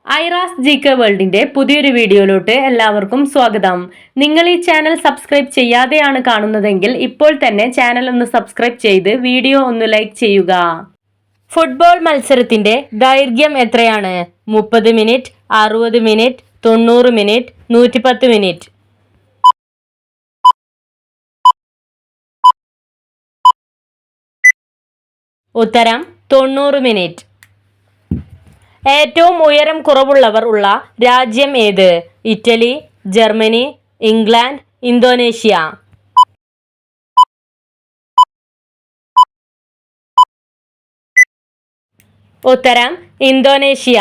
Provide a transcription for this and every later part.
Aira's GK വേൾഡിന്റെ പുതിയൊരു വീഡിയോയിലോട്ട് എല്ലാവർക്കും സ്വാഗതം. നിങ്ങൾ ഈ ചാനൽ സബ്സ്ക്രൈബ് ചെയ്യാതെയാണ് കാണുന്നതെങ്കിൽ ഇപ്പോൾ തന്നെ ചാനൽ ഒന്ന് സബ്സ്ക്രൈബ് ചെയ്ത് വീഡിയോ ഒന്ന് ലൈക്ക് ചെയ്യുക. ഫുട്ബോൾ മത്സരത്തിന്റെ ദൈർഘ്യം എത്രയാണ്? 30 മിനിറ്റ്, 60 മിനിറ്റ്, 90 മിനിറ്റ്, 110 മിനിറ്റ്. ഉത്തരം 90 മിനിറ്റ്. ഏറ്റവും ഉയരം കുറവുള്ളവർ ഉള്ള രാജ്യം ഏത്? Italy, Germany, England, Indonesia. ഉത്തരം ഇന്തോനേഷ്യ.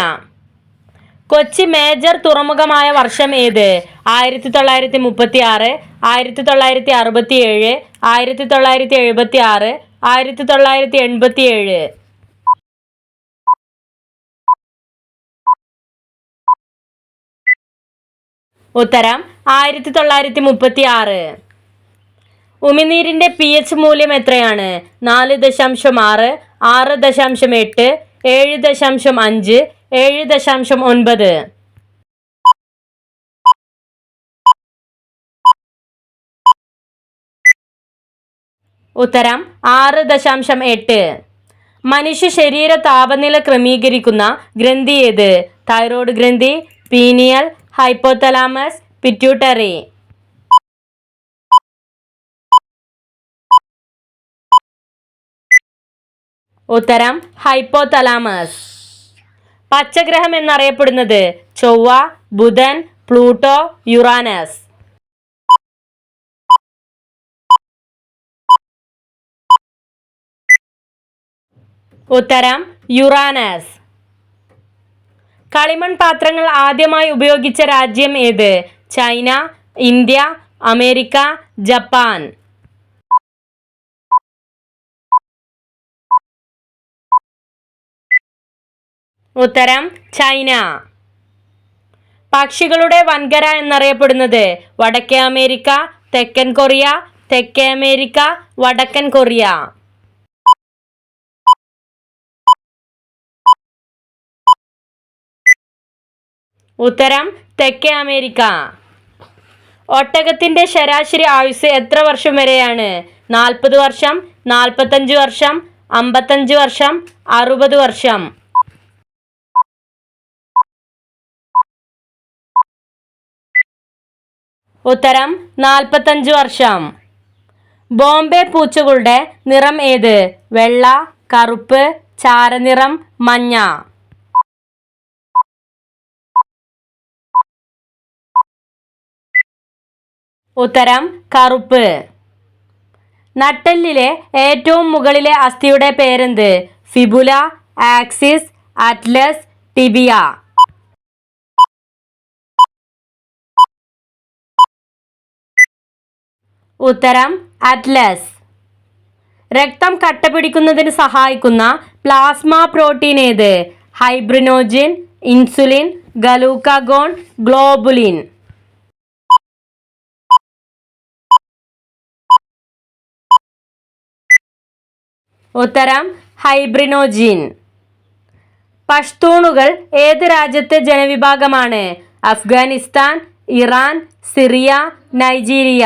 കൊച്ചി മേജർ തുറമുഖമായ വർഷം ഏത്? 1936, 1967, 1976, 1987. ഉത്തരം 1936. ഉമിനീരിന്റെ pH മൂല്യം എത്രയാണ്? 4.6, 6.8, 7.5, 7.9. ഉത്തരം 6.8. മനുഷ്യ ശരീര താപനില ക്രമീകരിക്കുന്ന ഗ്രന്ഥി ഏത്? തൈറോയ്ഡ് ഗ്രന്ഥി, പീനിയൽ, ഹൈപ്പോതലാമസ്, പിറ്റ്യൂട്ടറി. ഉത്തരം ഹൈപ്പോതലാമസ്. പച്ചഗ്രഹം എന്നറിയപ്പെടുന്നത്? ചൊവ്വ, ബുധൻ, പ്ലൂട്ടോ, യുറാനസ്. ഉത്തരം യുറാനസ്. കളിമൺ പാത്രങ്ങൾ ആദ്യമായി ഉപയോഗിച്ച രാജ്യം ഏത്? China, India, America, Japan. ഉത്തരം ചൈന. പക്ഷികളുടെ വൻകര എന്നറിയപ്പെടുന്നത്? വടക്കേ അമേരിക്ക, തെക്കൻ കൊറിയ, തെക്കേ അമേരിക്ക, വടക്കൻ കൊറിയ. ഉത്തരം തെക്കേ അമേരിക്ക. ഒട്ടകത്തിന്റെ ശരാശരി ആയുസ് എത്ര വർഷം വരെയാണ്? 40 വർഷം, 45 വർഷം, 55 വർഷം, 60 വർഷം. ഉത്തരം 45 വർഷം. ബോംബെ പൂച്ചകളുടെ നിറം ഏത്? വെള്ള, കറുപ്പ്, ചാരനിറം, മഞ്ഞ. ഉത്തരം കറുപ്പ്. നട്ടെല്ലിലെ ഏറ്റവും മുകളിലെ അസ്ഥിയുടെ പേരെന്ത്? Fibula, axis, atlas, tibia. ഉത്തരം അറ്റ്ലസ്. രക്തം കട്ടപിടിക്കുന്നതിന് സഹായിക്കുന്ന പ്ലാസ്മ പ്രോട്ടീൻ ഏത്? Fibrinogen, insulin, glucagon, globulin. ഉത്തരം ഫൈബ്രിനോജിൻ. പഷ്തൂണുകൾ ഏത് രാജ്യത്തെ ജനവിഭാഗമാണ്? Afghanistan, Iran, Syria, Nigeria.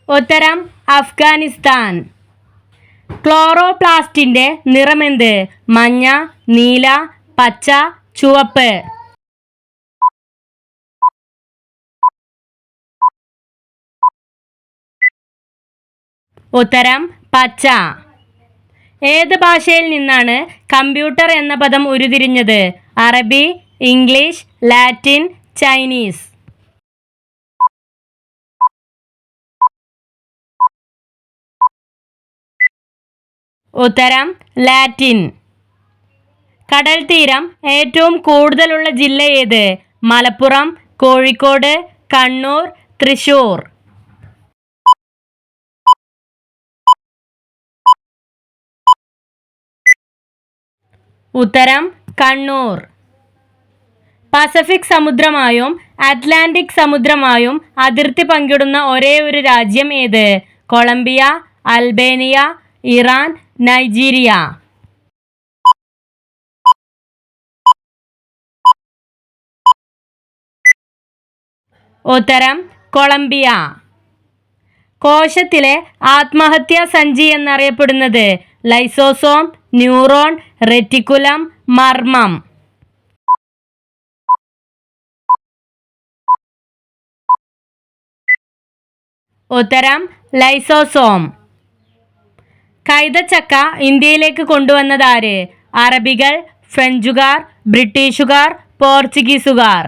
ഉത്തരം അഫ്ഗാനിസ്ഥാൻ. ക്ലോറോപ്ലാസ്റ്റിന്റെ നിറമെന്ത്? മഞ്ഞ, നീല, പച്ച, ചുവപ്പ്. ഉത്തരം പച്ച. ഏത് ഭാഷയിൽ നിന്നാണ് കമ്പ്യൂട്ടർ എന്ന പദം ഉരുത്തിരിഞ്ഞത്? അറബി, ഇംഗ്ലീഷ്, ലാറ്റിൻ, ചൈനീസ്. ഉത്തരം ലാറ്റിൻ. കടൽ തീരം ഏറ്റവും കൂടുതലുള്ള ജില്ല ഏത്? മലപ്പുറം, കോഴിക്കോട്, കണ്ണൂർ, തൃശൂർ. ഉത്തരം കണ്ണൂർ. പസഫിക് സമുദ്രമായും അറ്റ്ലാന്റിക് സമുദ്രമായും അതിർത്തി പങ്കിടുന്ന ഒരേ ഒരു രാജ്യം ഏത്? Colombia, Albania, Iran, Nigeria. ഉത്തരം കൊളംബിയ. കോശത്തിലെ ആത്മഹത്യാ സഞ്ചി എന്നറിയപ്പെടുന്നത് ലൈസോസോം, ന്യൂറോൺ, റെറ്റിക്കുലം, മർമ്മം. ഉത്തരം ലൈസോസോം. കൈതച്ചക്ക ഇന്ത്യയിലേക്ക് കൊണ്ടുവന്നതാര്? അറബികൾ, ഫ്രഞ്ചുകാർ, ബ്രിട്ടീഷുകാർ, പോർച്ചുഗീസുകാർ.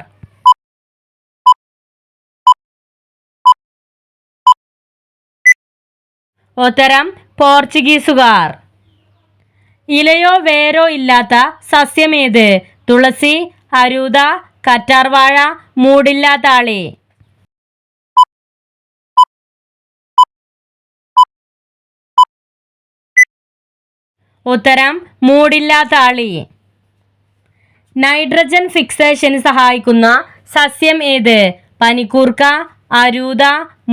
ഉത്തരം പോർച്ചുഗീസുകാർ. ഇലയോ വേരോ ഇല്ലാത്ത സസ്യമേത്? തുളസി, അരൂത, കറ്റാർവാഴ, മൂടില്ലാത്താളി. ഉത്തരം മൂടില്ലാത്താളി. നൈട്രജൻ ഫിക്സേഷന് സഹായിക്കുന്ന സസ്യം ഏത്? പനിക്കൂർക്ക, അരൂത,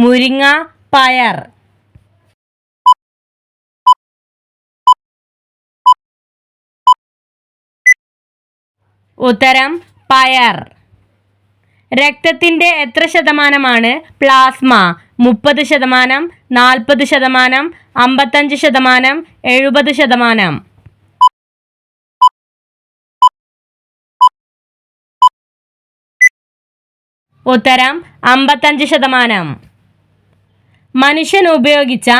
മുരിങ്ങ, പയർ. ഉത്തരം പയർ. രക്തത്തിൻ്റെ എത്ര ശതമാനമാണ് പ്ലാസ്മ? 30%, 40%, 55%, 70%. ഉത്തരം 55%. മനുഷ്യൻ ഉപയോഗിച്ച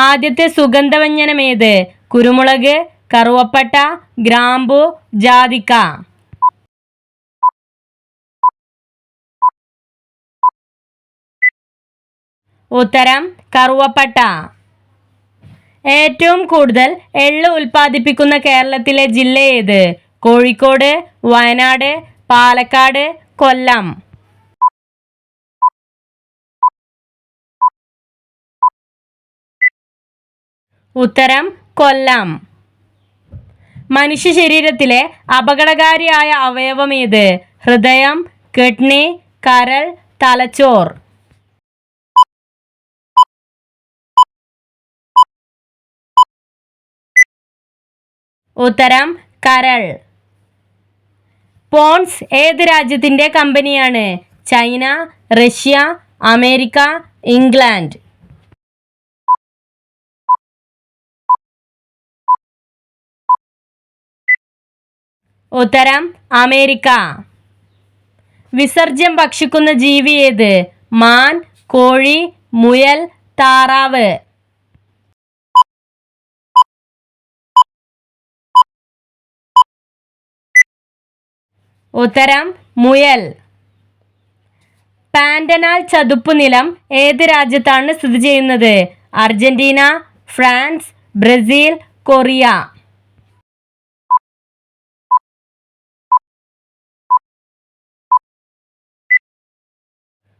ആദ്യത്തെ സുഗന്ധവ്യഞ്ജനമേത്? കുരുമുളക്, കറുവപ്പട്ട, ഗ്രാമ്പു, ജാതിക്ക. ഉത്തരം കറുവപ്പട്ട. ഏറ്റവും കൂടുതൽ എള്ള് ഉൽപ്പാദിപ്പിക്കുന്ന കേരളത്തിലെ ജില്ല ഏത്? കോഴിക്കോട്, വയനാട്, പാലക്കാട്, കൊല്ലം. ഉത്തരം കൊല്ലം. മനുഷ്യ ശരീരത്തിലെ അപകടകാരിയായ അവയവം ഏത്? ഹൃദയം, കിഡ്നി, കരൾ, തലച്ചോർ. ഉത്തരം കരൾ. പോൺസ് ഏത് രാജ്യത്തിൻ്റെ കമ്പനിയാണ്? China, Russia, America, England. ഉത്തരം അമേരിക്ക. വിസർജ്യം ഭക്ഷിക്കുന്ന ജീവി ഏത്? മാൻ, കോഴി, മുയൽ, താറാവ്. ഉത്തരം മുയൽ. പാൻഡനാൽ ചതുപ്പുനിലം ഏത് രാജ്യത്താണ് സ്ഥിതി ചെയ്യുന്നത്? Argentina, France, Brazil, Korea.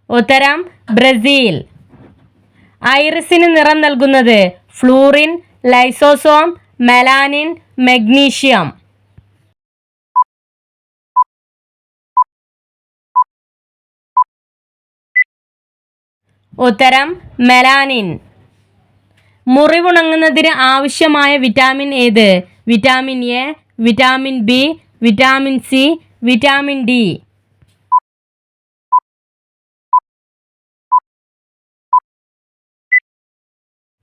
ഉത്തരം ബ്രസീൽ. ഐറിസിന് നിറം നൽകുന്നത്? Fluorine, lysosome, melanin, magnesium. ഉത്തരം മെലാനിൻ. മുറിവുണങ്ങുന്നതിന് ആവശ്യമായ വിറ്റാമിൻ ഏത്? Vitamin A, vitamin B, vitamin C, vitamin D.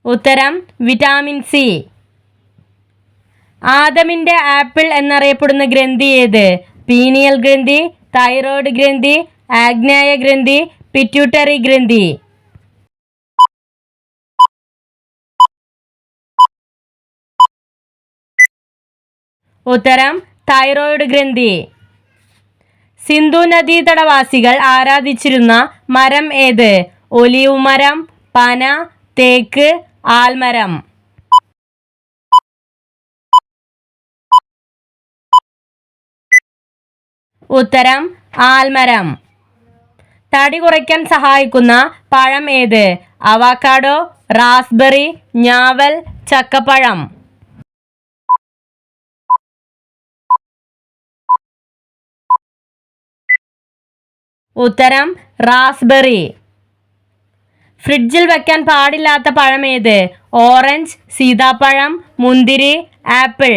ഉത്തരം വിറ്റാമിൻ സി. ആദമിൻ്റെ ആപ്പിൾ എന്നറിയപ്പെടുന്ന ഗ്രന്ഥി ഏത്? പീനിയൽ ഗ്രന്ഥി, തൈറോയ്ഡ് ഗ്രന്ഥി, ആഗ്നേയ ഗ്രന്ഥി, പിറ്റ്യൂട്ടറി ഗ്രന്ഥി. ഉത്തരം തൈറോയ്ഡ് ഗ്രന്ഥി. സിന്ധു നദീതടവാസികൾ ആരാധിച്ചിരുന്ന മരം ഏത്? ഒലീവ് മരം, പന, തേക്ക്, ആൽമരം. ഉത്തരം ആൽമരം. തടി കുറയ്ക്കാൻ സഹായിക്കുന്ന പഴം ഏത്? അവക്കാഡോ, റാസ്ബെറി, ഞാവൽ, ചക്കപ്പഴം. ഉത്തരം റാസ്ബെറി. ഫ്രിഡ്ജിൽ വെക്കാൻ പാടില്ലാത്ത പഴം ഏത്? ഓറഞ്ച്, സീതാപ്പഴം, മുന്തിരി, ആപ്പിൾ.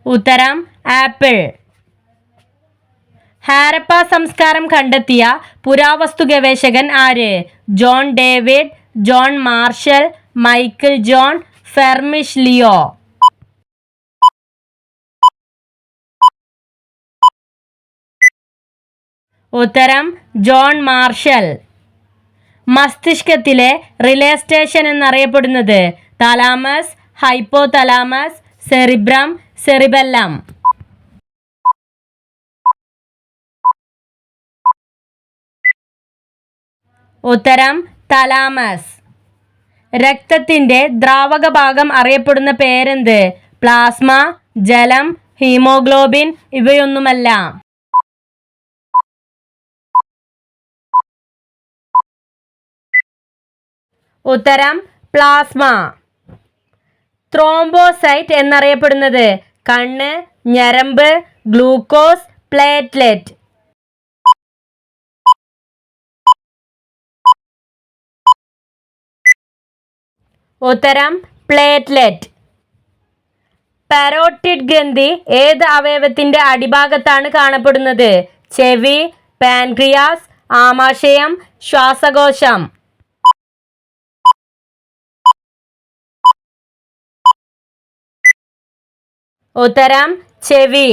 ഉത്തരം ആപ്പിൾ. ഹാരപ്പ സംസ്കാരം കണ്ടെത്തിയ പുരാവസ്തു ഗവേഷകൻ ആര്? John David, John Marshall, Michael John, ഫെർമിഷ് ലിയോ. ഉത്തരം ജോൺ മാർഷൽ. മസ്തിഷ്കത്തിലെ റിലേ സ്റ്റേഷൻ എന്നറിയപ്പെടുന്നത് തലാമസ്, ഹൈപ്പോതലാമസ്, സെറിബ്രം, സെറിബെല്ലം. ഉത്തരം തലാമസ്. രക്തത്തിന്റെ ദ്രാവക ഭാഗം അറിയപ്പെടുന്ന പേരെന്ത്? പ്ലാസ്മ, ജലം, ഹീമോഗ്ലോബിൻ, ഇവയൊന്നുമല്ല. ഉത്തരം പ്ലാസ്മ. ത്രോംബോസൈറ്റ് എന്നറിയപ്പെടുന്നത് കണ്ണ്, ഞരമ്പ്, ഗ്ലൂക്കോസ്, പ്ലേറ്റ്ലെറ്റ്. ഉത്തരം പ്ലേറ്റ്ലെറ്റ്. പരോട്ടിഡ് ഗ്രന്ഥി ഏത് അവയവത്തിന്റെ അടിഭാഗത്താണ് കാണപ്പെടുന്നത്? ചെവി, പാൻക്രിയാസ്, ആമാശയം, ശ്വാസകോശം. ഉത്തരം ചെവി.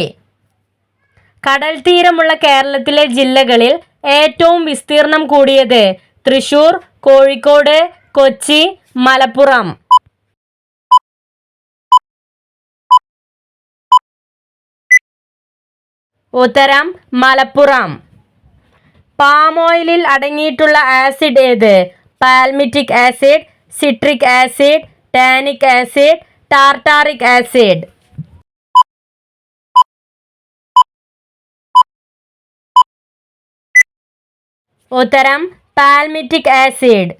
കടൽ തീരമുള്ള കേരളത്തിലെ ജില്ലകളിൽ ഏറ്റവും വിസ്തീർണം കൂടിയത്? തൃശൂർ, കോഴിക്കോട്, കൊച്ചി, മലപ്പുറം. ഉത്തരം മലപ്പുറം. പാം ഓയിലിൽ അടങ്ങിയിട്ടുള്ള ആസിഡ് ഏത്? Palmitic acid, citric acid, tannic acid, tartaric acid. ഉത്തരം പാൽമിറ്റിക് ആസിഡ്.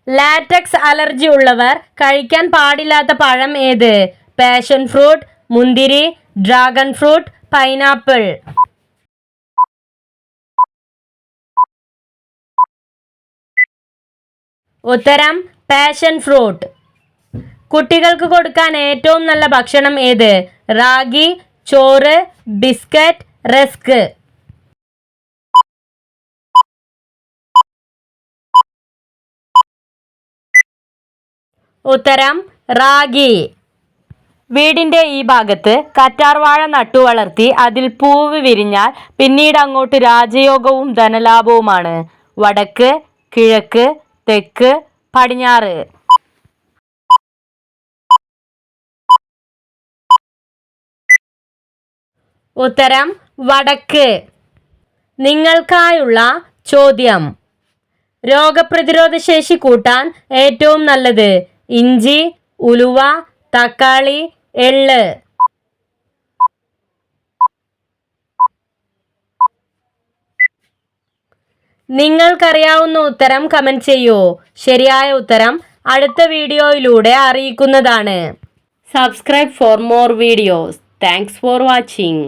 ലാറ്റക്സ് അലർജി ഉള്ളവർ കഴിക്കാൻ പാടില്ലാത്ത പഴം ഏത്? പാഷൻ ഫ്രൂട്ട്, മുന്തിരി, ഡ്രാഗൺ ഫ്രൂട്ട്, പൈനാപ്പിൾ. ഉത്തരം പാഷൻ ഫ്രൂട്ട്. കുട്ടികൾക്ക് കൊടുക്കാൻ ഏറ്റവും നല്ല ഭക്ഷണം ഏത്? റാഗി, ചോറ്, ബിസ്ക്കറ്റ്, റസ്ക്. ഉത്തരം റാഗി. വീടിന്റെ ഈ ഭാഗത്ത് കറ്റാർവാഴ നട്ടുവളർത്തി അതിൽ പൂവ് വിരിഞ്ഞാൽ പിന്നീട് അങ്ങോട്ട് രാജയോഗവും ധനലാഭവുമാണ്. വടക്ക്, കിഴക്ക്, തെക്ക്, പടിഞ്ഞാറ്. ഉത്തരം വടക്ക്. നിങ്ങൾക്കായുള്ള ചോദ്യം: രോഗപ്രതിരോധ ശേഷി കൂട്ടാൻ ഏറ്റവും നല്ലത്? ഇഞ്ചി, ഉലുവ, തക്കാളി, എള്ള്. നിങ്ങൾക്കറിയാവുന്ന ഉത്തരം കമന്റ് ചെയ്യൂ. ശരിയായ ഉത്തരം അടുത്ത വീഡിയോയിലൂടെ അറിയിക്കുന്നതാണ്. Subscribe for more videos. Thanks for watching.